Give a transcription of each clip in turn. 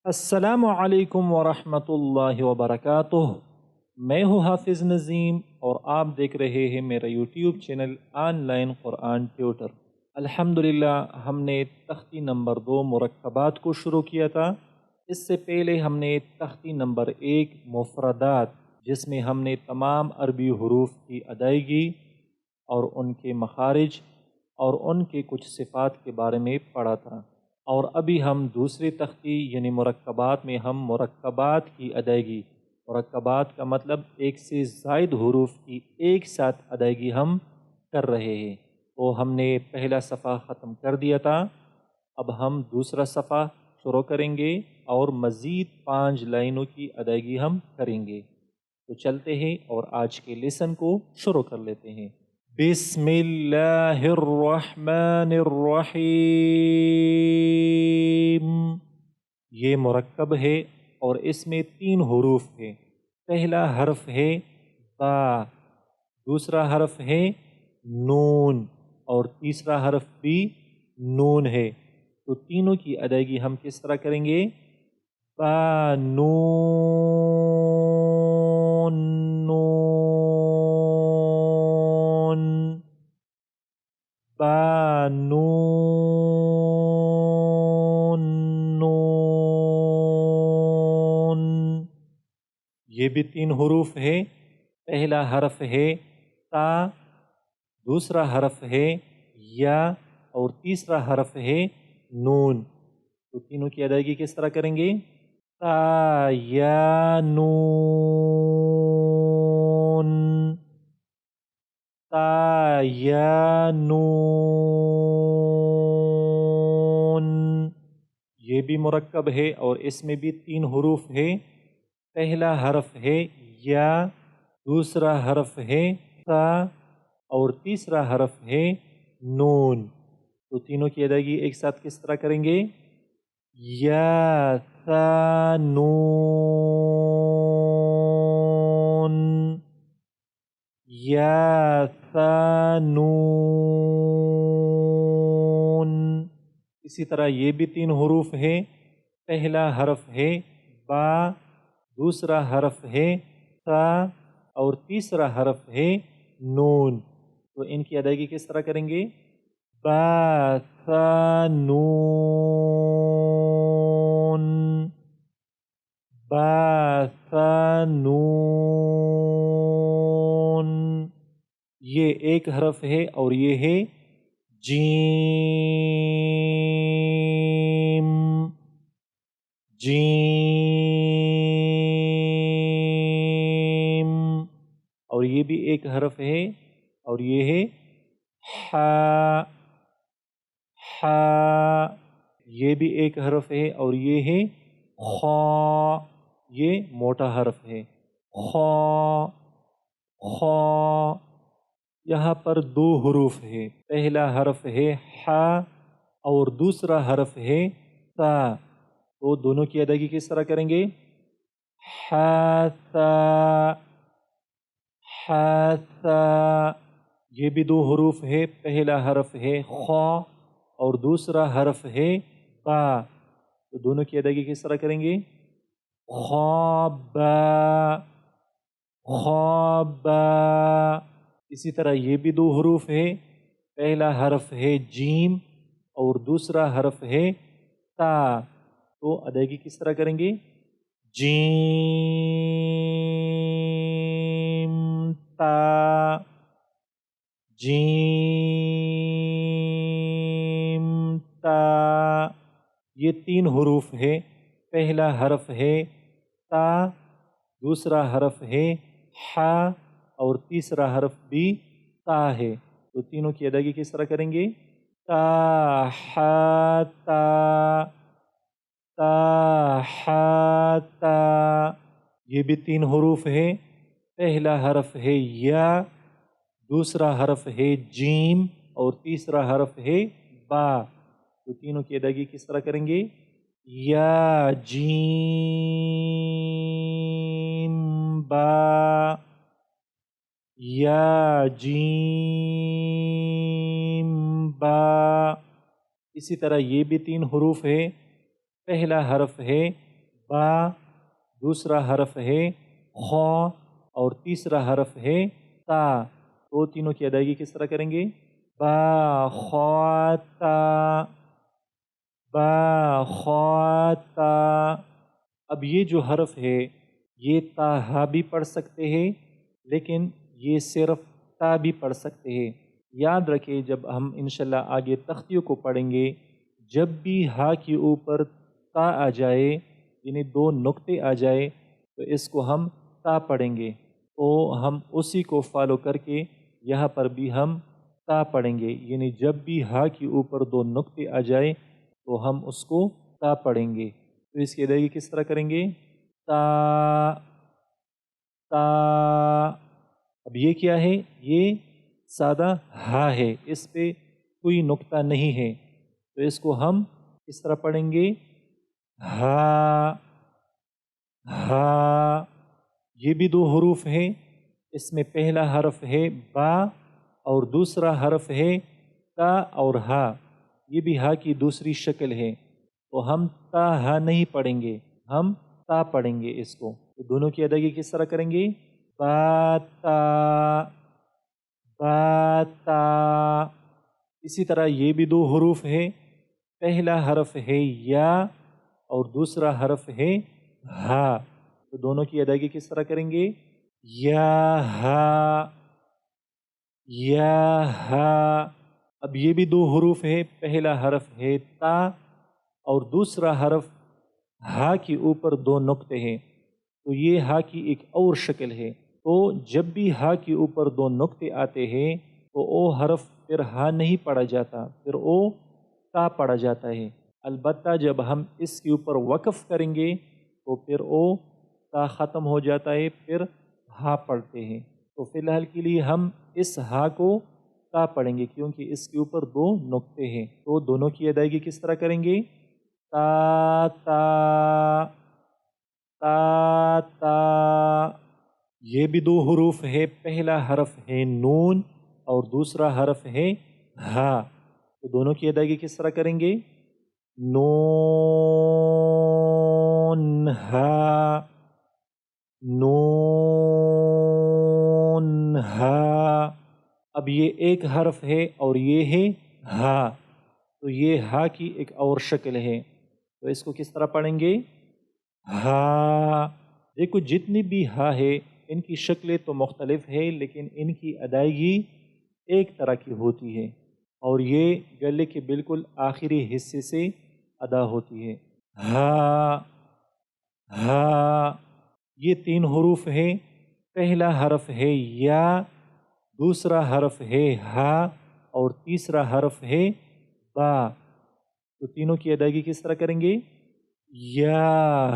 السلام علیکم ورحمۃ اللہ وبرکاتہ۔ میں ہوں حافظ نظیم اور آپ دیکھ رہے ہیں میرا YouTube channel online Quran tutor. الحمدللہ ہم نے تختی نمبر 2 مرکبات کو شروع کیا تھا۔ اس سے پہلے ہم نے تختی نمبر 1 مفردات، جس میں ہم نے تمام عربی حروف کی ادائیگی اور ان کے مخارج اور ان کے کچھ صفات کے بارے میں پڑھا تھا، اور ابھی ہم دوسری تختی یعنی مرکبات میں ہم مرکبات کی ادائیگی، مرکبات کا مطلب ایک سے زائد حروف کی ایک ساتھ ادائیگی ہم کر رہے ہیں۔ تو ہم نے پہلا صفحہ ختم کر دیا تھا، اب ہم دوسرا صفحہ شروع کریں گے اور مزید 5 لائنوں کی ادائیگی ہم کریں گے۔ تو چلتے ہیں اور آج کے لیسن کو شروع کر لیتے ہیں۔ بسم اللہ الرحمن الرحیم۔ یہ مرکب ہے اور اس میں 3 حروف ہیں۔ پہلا حرف ہے با، دوسرا حرف ہے نون اور تیسرا حرف بھی نون ہے۔ تو تینوں کی ادائیگی ہم کس طرح کریں گے؟ با نون نون، با نون نون۔ یہ بھی 3 حروف ہے۔ پہلا حرف ہے تا، دوسرا حرف ہے یا اور تیسرا حرف ہے نون۔ تو تینوں کی ادائیگی کس طرح کریں گے؟ تا یا نون، تا یا نون۔ یہ بھی مرکب ہے اور اس میں بھی 3 حروف ہے۔ پہلا حرف ہے یا، دوسرا حرف ہے تا اور تیسرا حرف ہے نون۔ تو تینوں کی ادائیگی ایک ساتھ کس طرح کریں گے؟ یا ثا نون، یا ثا نون۔ اسی طرح یہ بھی 3 حروف ہے۔ پہلا حرف ہے با، دوسرا حرف ہے تا اور تیسرا حرف ہے نون۔ تو ان کی ادائیگی کس طرح کریں گے؟ با ثا نون، با ثا نون۔ یہ ایک حرف ہے اور یہ ہے جیم، جیم۔ اور یہ بھی ایک حرف ہے اور یہ ہے حا، حا۔ یہ بھی ایک حرف ہے اور یہ ہے خا، یہ موٹا حرف ہے، خا، خا۔ یہاں پر 2 حروف ہے۔ پہلا حرف ہے حا اور دوسرا حرف ہے تا۔ تو دونوں کی ادائیگی کس طرح کریں گے؟ حا تا، حا تا۔ یہ بھی 2 حروف ہے۔ پہلا حرف ہے خا اور دوسرا حرف ہے تا۔ تو دونوں کی ادائیگی کس طرح کریں گے؟ خوابا، خوابا۔ اسی طرح یہ بھی 2 حروف ہے۔ پہلا حرف ہے جیم اور دوسرا حرف ہے تا۔ تو ادائیگی کس طرح کریں گے؟ جیم تا، جیم تا۔ یہ 3 حروف ہے۔ پہلا حرف ہے تا، دوسرا حرف ہے حا اور تیسرا حرف بھی تا ہے۔ تو تینوں کی ادائیگی کس طرح کریں گے؟ تا حا تا، تا حا تا۔ یہ بھی 3 حروف ہے۔ پہلا حرف ہے یا، دوسرا حرف ہے جیم اور تیسرا حرف ہے با۔ تو تینوں کی ادائیگی کس طرح کریں گے؟ یا جیم با، یا جیم با۔ اسی طرح یہ بھی 3 حروف ہے۔ پہلا حرف ہے با، دوسرا حرف ہے خا اور تیسرا حرف ہے تا. تو تینوں کی ادائیگی کس طرح کریں گے؟ با خا تا، با خا تا. اب یہ جو حرف ہے یہ تا ہا بھی پڑھ سکتے ہیں لیکن یہ صرف تا بھی پڑھ سکتے ہیں. یاد رکھیں جب ہم انشاءاللہ آگے تختیوں کو پڑھیں گے، جب بھی ہا کے اوپر تا آ جائے یعنی دو نقطے آ جائے تو اس کو ہم تا پڑھیں گے. تو ہم اسی کو فالو کر کے یہاں پر بھی ہم تا پڑھیں گے، یعنی جب بھی ہا کے اوپر دو نقطے آ جائے تو ہم اس کو تا پڑھیں گے. تو اس کی ادائیگی کس طرح کریں گے؟ تا تا. اب یہ کیا ہے؟ یہ سادہ ہا ہے، اس پہ کوئی نقطہ نہیں ہے، تو اس کو ہم کس طرح پڑھیں گے؟ ہا ہا. یہ بھی دو حروف ہیں، اس میں پہلا حرف ہے با اور دوسرا حرف ہے تا اور ہا. یہ بھی ہا کی دوسری شکل ہے، تو ہم تا ہا نہیں پڑھیں گے، ہم تا پڑھیں گے اس کو. تو دونوں کی ادائیگی کس طرح کریں گے؟ با تا با تا. اسی طرح یہ بھی دو حروف ہے، پہلا حرف ہے یا اور دوسرا حرف ہے ہا. تو دونوں کی ادائیگی کس طرح کریں گے؟ یا ہا یا ہا. اب یہ بھی دو حروف ہے، پہلا حرف ہے تا اور دوسرا حرف ہا کے اوپر دو نقطے ہیں، تو یہ ہا کی ایک اور شکل ہے. تو جب بھی ہا کے اوپر دو نقطے آتے ہیں تو او حرف پھر ہا نہیں پڑھا جاتا، پھر او تا پڑھا جاتا ہے. البتہ جب ہم اس کے اوپر وقف کریں گے تو پھر او تا ختم ہو جاتا ہے، پھر ہا پڑھتے ہیں. تو فی الحال کے لیے ہم اس ہا کو تا پڑھیں گے کیونکہ اس کے اوپر دو نقطے ہیں. تو دونوں کی ادائیگی کس طرح کریں گے؟ تا تا تا تا. یہ بھی دو حروف ہے، پہلا حرف ہے نون اور دوسرا حرف ہے ہا. تو دونوں کی ادائیگی کس طرح کریں گے؟ نون ہا نون ہا. اب یہ ایک حرف ہے اور یہ ہے ہا، تو یہ ہا کی ایک اور شکل ہے، تو اس کو کس طرح پڑھیں گے؟ ہا. دیکھو جتنی بھی ہا ہے ان کی شکلیں تو مختلف ہے لیکن ان کی ادائیگی ایک طرح کی ہوتی ہے اور یہ گلے کے بالکل آخری حصے سے ادا ہوتی ہے. ہا ہا. یہ تین حروف ہے، پہلا حرف ہے یا، دوسرا حرف ہے ہا اور تیسرا حرف ہے با. تو تینوں کی ادائیگی کس طرح کریں گے؟ یا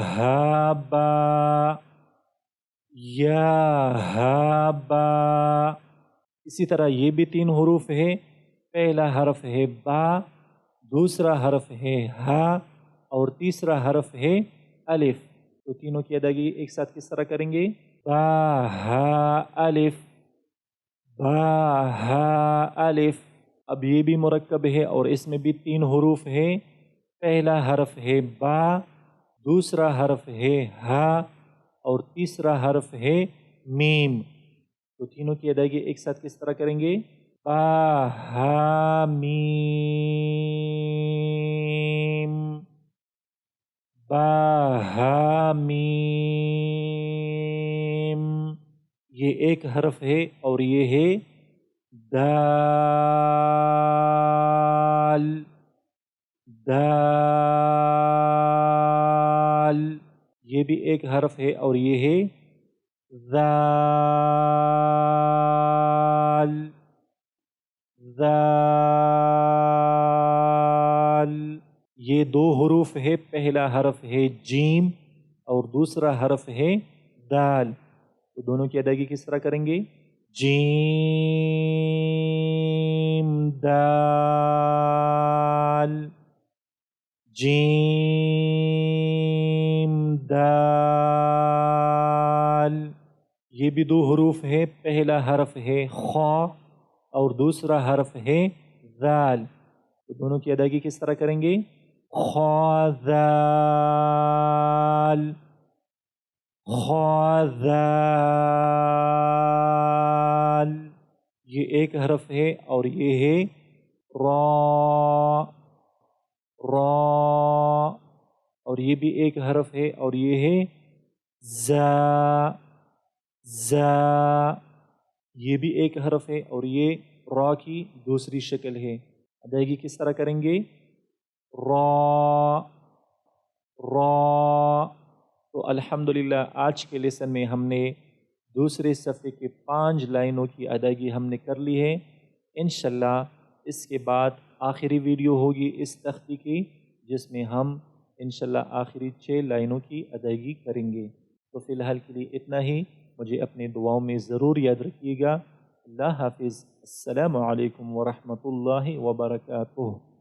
ہا با یا ہا با. اسی طرح یہ بھی تین حروف ہے، پہلا حرف ہے با، دوسرا حرف ہے ہا اور تیسرا حرف ہے الف. تو تینوں کی ادائیگی ایک ساتھ کس طرح کریں گے؟ با ہا الف با ہا الف. اب یہ بھی مرکب ہے اور اس میں بھی تین حروف ہے، پہلا حرف ہے با، دوسرا حرف ہے ہا اور تیسرا حرف ہے میم. تو تینوں کی ادائیگی ایک ساتھ کس طرح کریں گے؟ با ہا میم با ہا میم. یہ ایک حرف ہے اور یہ ہے دال دال. یہ بھی ایک حرف ہے اور یہ ہے ذال ذال. یہ دو حروف ہے، پہلا حرف ہے جیم اور دوسرا حرف ہے دال. تو دونوں کی ادائیگی کس طرح کریں گے؟ جیم دال جیم دال. یہ بھی دو حروف ہے، پہلا حرف ہے خا اور دوسرا حرف ہے ذال. تو دونوں کی ادائیگی کس طرح کریں گے؟ خا ذال ذال، یہ ایک حرف ہے اور یہ ہے را، را، اور یہ بھی ایک حرف ہے اور یہ ہے زا، زا، یہ بھی ایک حرف ہے اور یہ را کی دوسری شکل ہے۔ ادائیگی کس طرح کریں گے؟ را، را۔ تو الحمدللہ آج کے لیسن میں ہم نے دوسرے صفحے کے 5 لائنوں کی ادائیگی ہم نے کر لی ہے۔ انشاءاللہ اس کے بعد آخری ویڈیو ہوگی اس تختی کی، جس میں ہم انشاءاللہ آخری 6 لائنوں کی ادائیگی کریں گے۔ تو فی الحال کے لیے اتنا ہی، مجھے اپنے دعاؤں میں ضرور یاد رکھیے گا۔ اللہ حافظ، السلام علیکم ورحمۃ اللہ وبرکاتہ۔